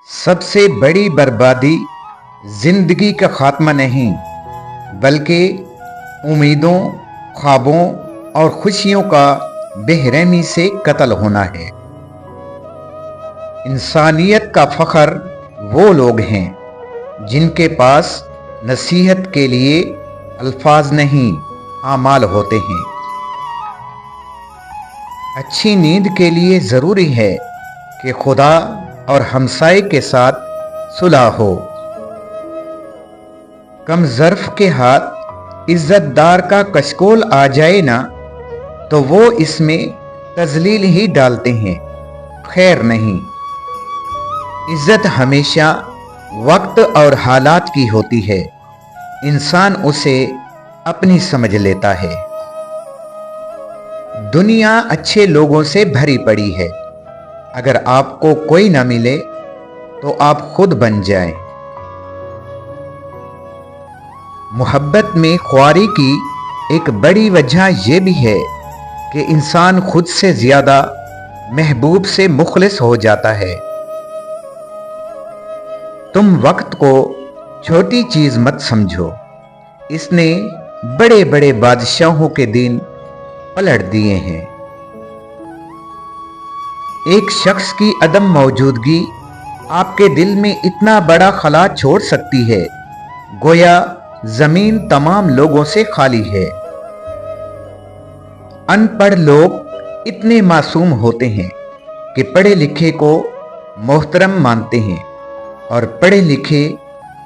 سب سے بڑی بربادی زندگی کا خاتمہ نہیں بلکہ امیدوں، خوابوں اور خوشیوں کا بے رحمی سے قتل ہونا ہے۔ انسانیت کا فخر وہ لوگ ہیں جن کے پاس نصیحت کے لیے الفاظ نہیں، اعمال ہوتے ہیں۔ اچھی نیند کے لیے ضروری ہے کہ خدا اور ہمسائے کے ساتھ صلح ہو۔ کم ظرف کے ہاتھ عزت دار کا کشکول آ جائے نا تو وہ اس میں تذلیل ہی ڈالتے ہیں، خیر نہیں۔ عزت ہمیشہ وقت اور حالات کی ہوتی ہے، انسان اسے اپنی سمجھ لیتا ہے۔ دنیا اچھے لوگوں سے بھری پڑی ہے، اگر آپ کو کوئی نہ ملے تو آپ خود بن جائیں۔ محبت میں خواری کی ایک بڑی وجہ یہ بھی ہے کہ انسان خود سے زیادہ محبوب سے مخلص ہو جاتا ہے۔ تم وقت کو چھوٹی چیز مت سمجھو، اس نے بڑے بڑے بادشاہوں کے دن پلٹ دیے ہیں۔ ایک شخص کی عدم موجودگی آپ کے دل میں اتنا بڑا خلا چھوڑ سکتی ہے گویا زمین تمام لوگوں سے خالی ہے۔ ان پڑھ لوگ اتنے معصوم ہوتے ہیں کہ پڑھے لکھے کو محترم مانتے ہیں، اور پڑھے لکھے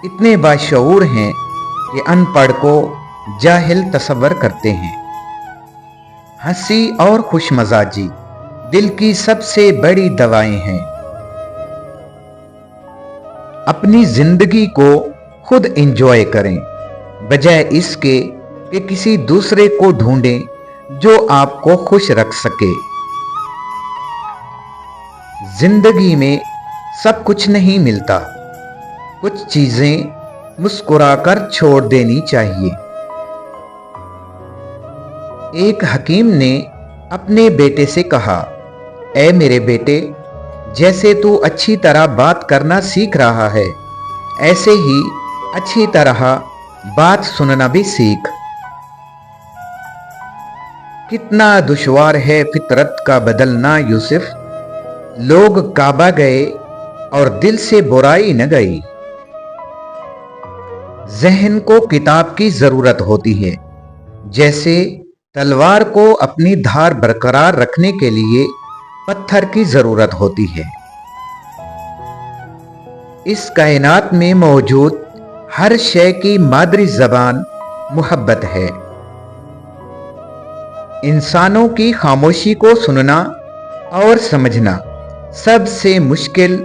اتنے باشعور ہیں کہ ان پڑھ کو جاہل تصور کرتے ہیں۔ ہنسی اور خوش مزاجی دل کی سب سے بڑی دوائیں ہیں۔ اپنی زندگی کو خود انجوائے کریں، بجائے اس کے کہ کسی دوسرے کو ڈھونڈیں جو آپ کو خوش رکھ سکے۔ زندگی میں سب کچھ نہیں ملتا، کچھ چیزیں مسکرا کر چھوڑ دینی چاہیے۔ ایک حکیم نے اپنے بیٹے سے کہا، اے میرے بیٹے، جیسے تو اچھی طرح بات کرنا سیکھ رہا ہے، ایسے ہی اچھی طرح بات سننا بھی سیکھ۔ کتنا دشوار ہے فطرت کا بدلنا یوسف، لوگ کعبہ گئے اور دل سے برائی نہ گئی۔ ذہن کو کتاب کی ضرورت ہوتی ہے، جیسے تلوار کو اپنی دھار برقرار رکھنے کے لیے پتھر کی ضرورت ہوتی ہے۔ اس کائنات میں موجود ہر شے کی مادری زبان محبت ہے۔ انسانوں کی خاموشی کو سننا اور سمجھنا سب سے مشکل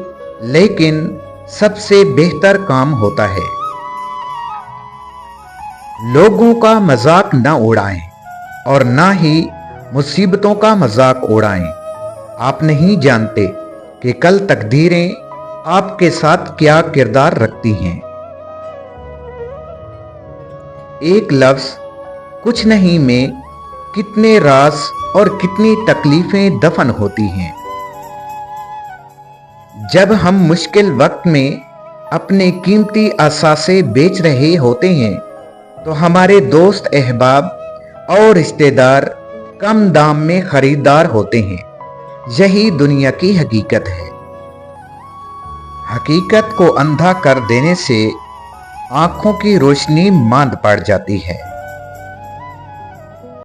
لیکن سب سے بہتر کام ہوتا ہے۔ لوگوں کا مذاق نہ اڑائیں اور نہ ہی مصیبتوں کا مذاق اڑائیں۔ آپ نہیں جانتے کہ کل تقدیریں آپ کے ساتھ کیا کردار رکھتی ہیں۔ ایک لفظ کچھ نہیں میں کتنے راز اور کتنی تکلیفیں دفن ہوتی ہیں۔ جب ہم مشکل وقت میں اپنے قیمتی اثاثے بیچ رہے ہوتے ہیں تو ہمارے دوست احباب اور رشتہ دار کم دام میں خریدار ہوتے ہیں۔ یہی دنیا کی حقیقت ہے۔ حقیقت کو اندھا کر دینے سے آنکھوں کی روشنی ماند پڑ جاتی ہے۔